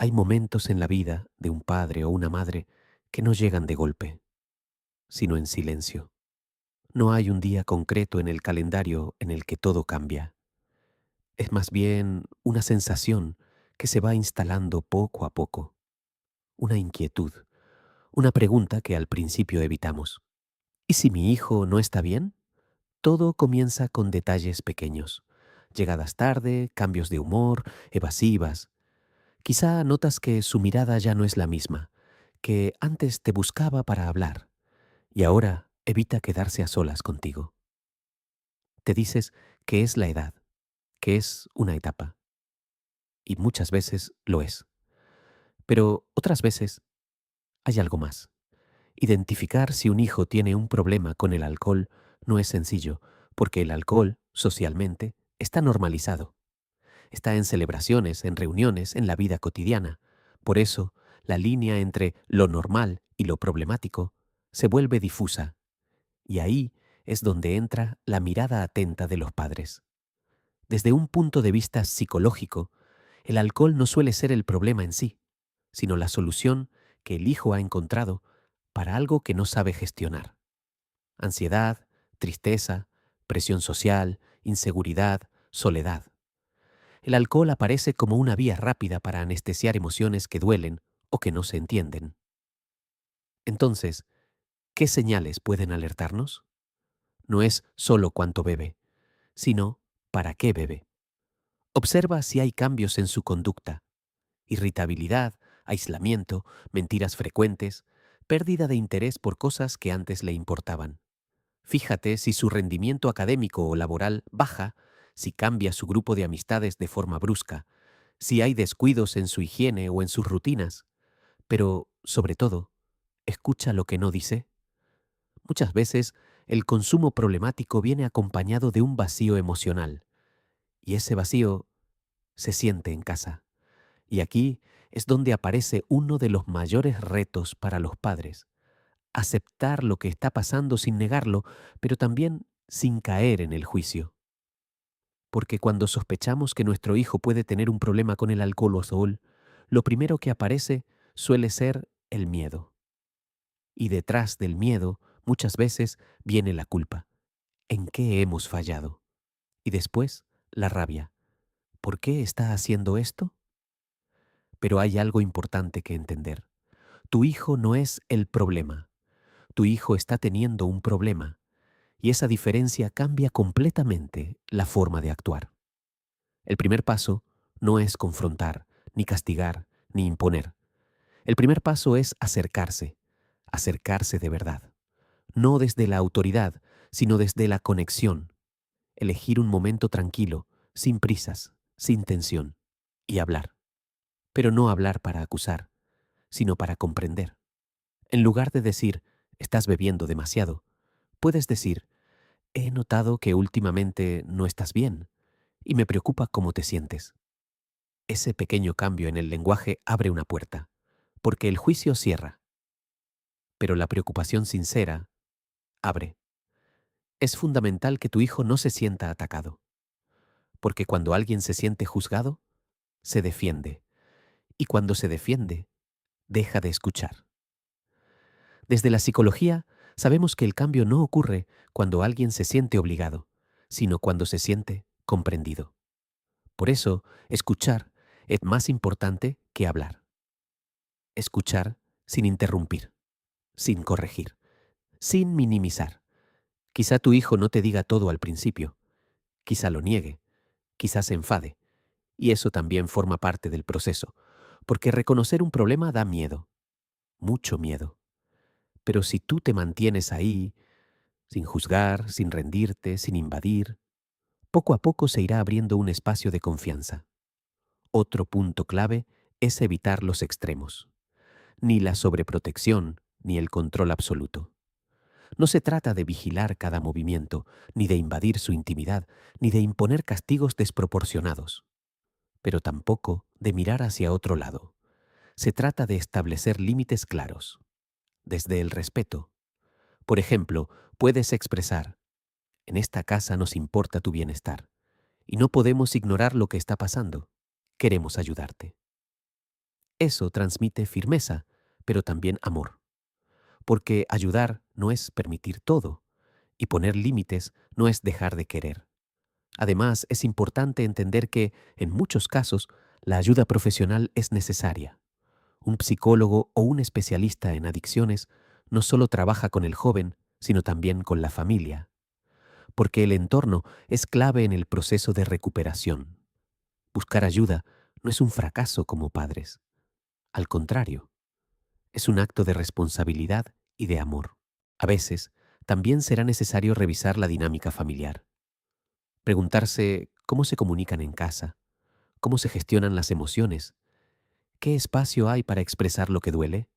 Hay momentos en la vida de un padre o una madre que no llegan de golpe, sino en silencio. No hay un día concreto en el calendario en el que todo cambia. Es más bien una sensación que se va instalando poco a poco, una inquietud, una pregunta que al principio evitamos. ¿Y si mi hijo no está bien? Todo comienza con detalles pequeños. Llegadas tarde, cambios de humor, evasivas. Quizá notas que su mirada ya no es la misma, que antes te buscaba para hablar y ahora evita quedarse a solas contigo. Te dices que es la edad, que es una etapa, y muchas veces lo es. Pero otras veces hay algo más. Identificar si un hijo tiene un problema con el alcohol no es sencillo, porque el alcohol, socialmente, está normalizado. Está en celebraciones, en reuniones, en la vida cotidiana. Por eso, la línea entre lo normal y lo problemático se vuelve difusa, y ahí es donde entra la mirada atenta de los padres. Desde un punto de vista psicológico, el alcohol no suele ser el problema en sí, sino la solución que el hijo ha encontrado para algo que no sabe gestionar. Ansiedad, tristeza, presión social, inseguridad, soledad. El alcohol aparece como una vía rápida para anestesiar emociones que duelen o que no se entienden. Entonces, ¿qué señales pueden alertarnos? No es solo cuánto bebe, sino para qué bebe. Observa si hay cambios en su conducta: irritabilidad, aislamiento, mentiras frecuentes, pérdida de interés por cosas que antes le importaban. Fíjate si su rendimiento académico o laboral baja, si cambia su grupo de amistades de forma brusca, si hay descuidos en su higiene o en sus rutinas. Pero, sobre todo, escucha lo que no dice. Muchas veces el consumo problemático viene acompañado de un vacío emocional, y ese vacío se siente en casa. Y aquí es donde aparece uno de los mayores retos para los padres: aceptar lo que está pasando sin negarlo, pero también sin caer en el juicio. Porque cuando sospechamos que nuestro hijo puede tener un problema con el alcohol o azul, lo primero que aparece suele ser el miedo. Y detrás del miedo, muchas veces, viene la culpa. ¿En qué hemos fallado? Y después, la rabia. ¿Por qué está haciendo esto? Pero hay algo importante que entender. Tu hijo no es el problema. Tu hijo está teniendo un problema, y esa diferencia cambia completamente la forma de actuar. El primer paso no es confrontar, ni castigar, ni imponer. El primer paso es acercarse, acercarse de verdad. No desde la autoridad, sino desde la conexión. Elegir un momento tranquilo, sin prisas, sin tensión, y hablar. Pero no hablar para acusar, sino para comprender. En lugar de decir, estás bebiendo demasiado, puedes decir, he notado que últimamente no estás bien, y me preocupa cómo te sientes. Ese pequeño cambio en el lenguaje abre una puerta, porque el juicio cierra, pero la preocupación sincera abre. Es fundamental que tu hijo no se sienta atacado, porque cuando alguien se siente juzgado, se defiende, y cuando se defiende, deja de escuchar. Desde la psicología, sabemos que el cambio no ocurre cuando alguien se siente obligado, sino cuando se siente comprendido. Por eso, escuchar es más importante que hablar. Escuchar sin interrumpir, sin corregir, sin minimizar. Quizá tu hijo no te diga todo al principio, quizá lo niegue, quizá se enfade, y eso también forma parte del proceso, porque reconocer un problema da miedo, mucho miedo. Pero si tú te mantienes ahí, sin juzgar, sin rendirte, sin invadir, poco a poco se irá abriendo un espacio de confianza. Otro punto clave es evitar los extremos, ni la sobreprotección, ni el control absoluto. No se trata de vigilar cada movimiento, ni de invadir su intimidad, ni de imponer castigos desproporcionados, pero tampoco de mirar hacia otro lado. Se trata de establecer límites claros, desde el respeto. Por ejemplo, puedes expresar: en esta casa nos importa tu bienestar, y no podemos ignorar lo que está pasando. Queremos ayudarte. Eso transmite firmeza, pero también amor, porque ayudar no es permitir todo, y poner límites no es dejar de querer. Además, es importante entender que, en muchos casos, la ayuda profesional es necesaria. Un psicólogo o un especialista en adicciones no solo trabaja con el joven, sino también con la familia, porque el entorno es clave en el proceso de recuperación. Buscar ayuda no es un fracaso como padres. Al contrario, es un acto de responsabilidad y de amor. A veces, también será necesario revisar la dinámica familiar. Preguntarse cómo se comunican en casa, cómo se gestionan las emociones, qué espacio hay para expresar lo que duele,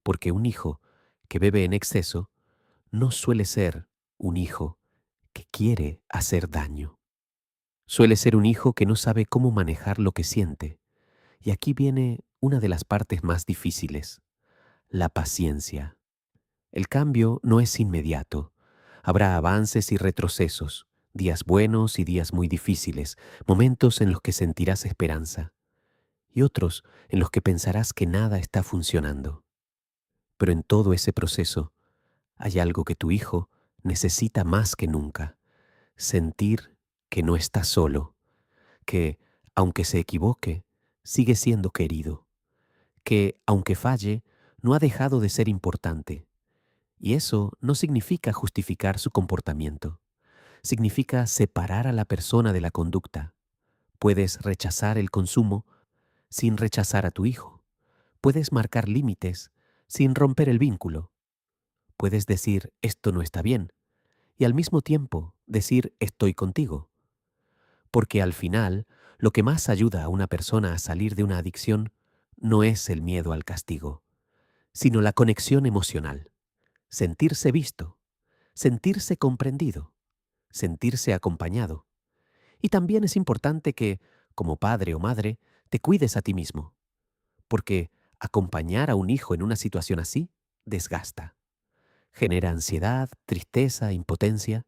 porque un hijo que bebe en exceso no suele ser un hijo que quiere hacer daño. Suele ser un hijo que no sabe cómo manejar lo que siente. Y aquí viene una de las partes más difíciles, la paciencia. El cambio no es inmediato. Habrá avances y retrocesos, días buenos y días muy difíciles, momentos en los que sentirás esperanza y otros en los que pensarás que nada está funcionando. Pero en todo ese proceso hay algo que tu hijo necesita más que nunca: sentir que no está solo, que, aunque se equivoque, sigue siendo querido, que, aunque falle, no ha dejado de ser importante. Y eso no significa justificar su comportamiento, significa separar a la persona de la conducta. Puedes rechazar el consumo sin rechazar a tu hijo. Puedes marcar límites sin romper el vínculo. Puedes decir esto no está bien y al mismo tiempo decir estoy contigo. Porque al final, lo que más ayuda a una persona a salir de una adicción no es el miedo al castigo, sino la conexión emocional, sentirse visto, sentirse comprendido, sentirse acompañado. Y también es importante que, como padre o madre, te cuides a ti mismo, porque acompañar a un hijo en una situación así desgasta, genera ansiedad, tristeza, impotencia,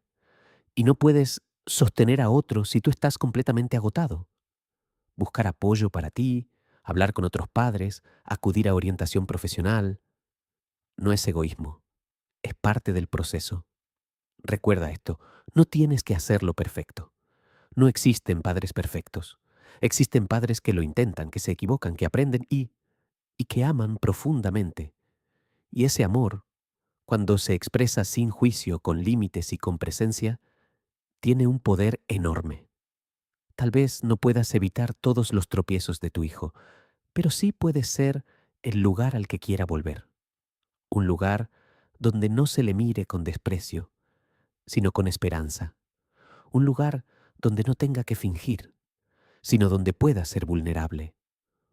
y no puedes sostener a otros si tú estás completamente agotado. Buscar apoyo para ti, hablar con otros padres, acudir a orientación profesional, no es egoísmo, es parte del proceso. Recuerda esto, no tienes que hacerlo perfecto. No existen padres perfectos. Existen padres que lo intentan, que se equivocan, que aprenden y que aman profundamente. Y ese amor, cuando se expresa sin juicio, con límites y con presencia, tiene un poder enorme. Tal vez no puedas evitar todos los tropiezos de tu hijo, pero sí puedes ser el lugar al que quiera volver. Un lugar donde no se le mire con desprecio, sino con esperanza. Un lugar donde no tenga que fingir, sino donde pueda ser vulnerable.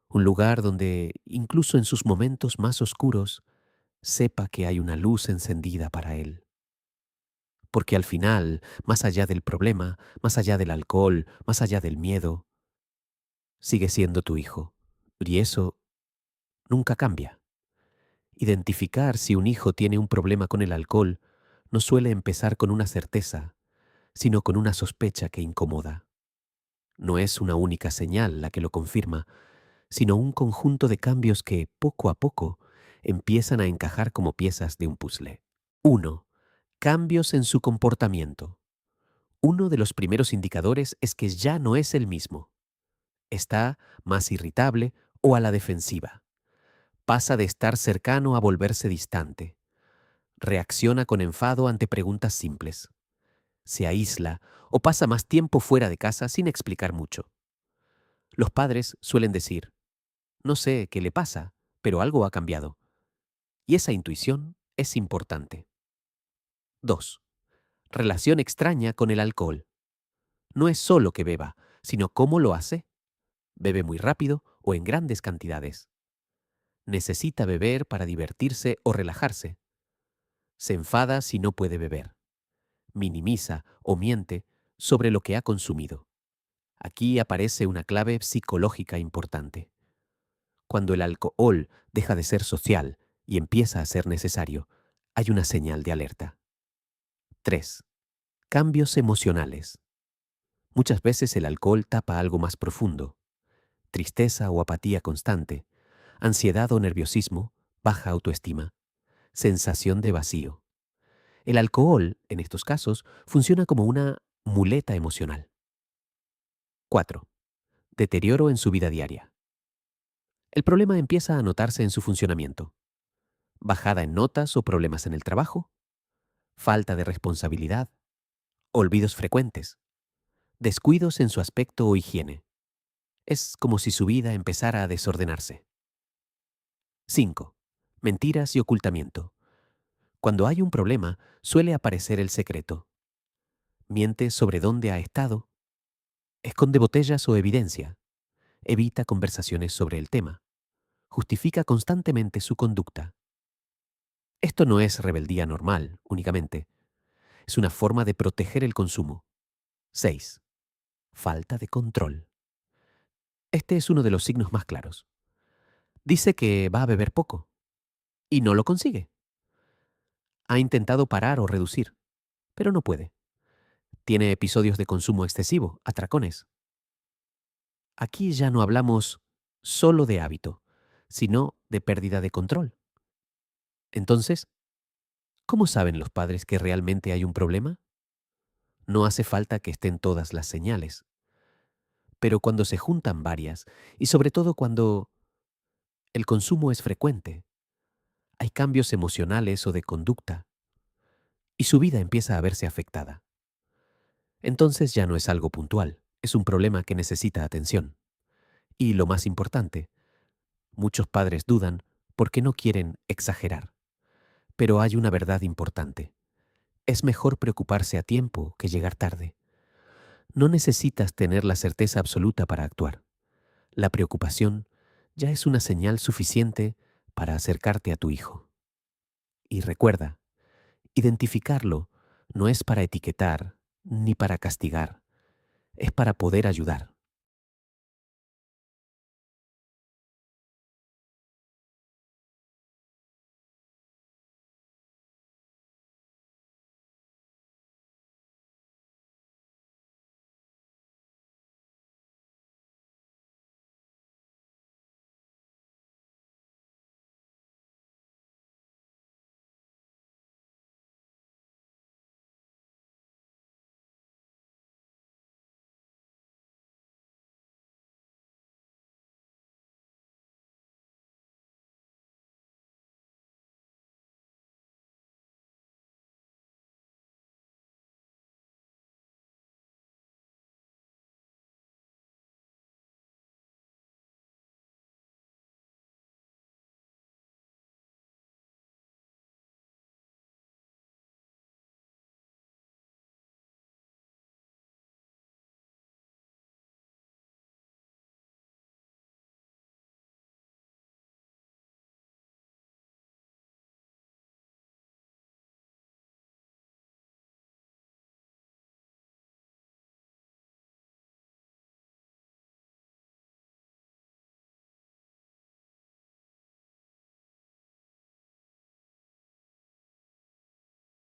Un lugar donde, incluso en sus momentos más oscuros, sepa que hay una luz encendida para él. Porque al final, más allá del problema, más allá del alcohol, más allá del miedo, sigue siendo tu hijo. Y eso nunca cambia. Identificar si un hijo tiene un problema con el alcohol no suele empezar con una certeza, sino con una sospecha que incomoda. No es una única señal la que lo confirma, sino un conjunto de cambios que, poco a poco, empiezan a encajar como piezas de un puzzle. Uno, cambios en su comportamiento. Uno de los primeros indicadores es que ya no es el mismo. Está más irritable o a la defensiva. Pasa de estar cercano a volverse distante. Reacciona con enfado ante preguntas simples. Se aísla o pasa más tiempo fuera de casa sin explicar mucho. Los padres suelen decir, no sé qué le pasa, pero algo ha cambiado. Y esa intuición es importante. 2. Relación extraña con el alcohol. No es solo que beba, sino cómo lo hace. Bebe muy rápido o en grandes cantidades. Necesita beber para divertirse o relajarse. Se enfada si no puede beber. Minimiza o miente sobre lo que ha consumido. Aquí aparece una clave psicológica importante. Cuando el alcohol deja de ser social y empieza a ser necesario, hay una señal de alerta. 3. Cambios emocionales. Muchas veces el alcohol tapa algo más profundo. tristeza o apatía constante, ansiedad o nerviosismo, baja autoestima, sensación de vacío. El alcohol, en estos casos, funciona como una muleta emocional. 4. Deterioro en su vida diaria. El problema empieza a notarse en su funcionamiento. Bajada en notas o problemas en el trabajo, falta de responsabilidad, olvidos frecuentes, descuidos en su aspecto o higiene. Es como si su vida empezara a desordenarse. 5. Mentiras y ocultamiento. Cuando hay un problema, suele aparecer el secreto. Miente sobre dónde ha estado, esconde botellas o evidencia, evita conversaciones sobre el tema, justifica constantemente su conducta. Esto no es rebeldía normal, únicamente. Es una forma de proteger el consumo. 6. Falta de control. Este es uno de los signos más claros. Dice que va a beber poco y no lo consigue. Ha intentado parar o reducir, pero no puede. Tiene episodios de consumo excesivo, atracones. Aquí ya no hablamos solo de hábito, sino de pérdida de control. Entonces, ¿cómo saben los padres que realmente hay un problema? No hace falta que estén todas las señales, pero cuando se juntan varias, y sobre todo cuando el consumo es frecuente, hay cambios emocionales o de conducta, y su vida empieza a verse afectada. Entonces ya no es algo puntual, es un problema que necesita atención. Y lo más importante, muchos padres dudan porque no quieren exagerar. Pero hay una verdad importante. Es mejor preocuparse a tiempo que llegar tarde. No necesitas tener la certeza absoluta para actuar. La preocupación ya es una señal suficiente para acercarte a tu hijo. Y recuerda, identificarlo no es para etiquetar ni para castigar, es para poder ayudar.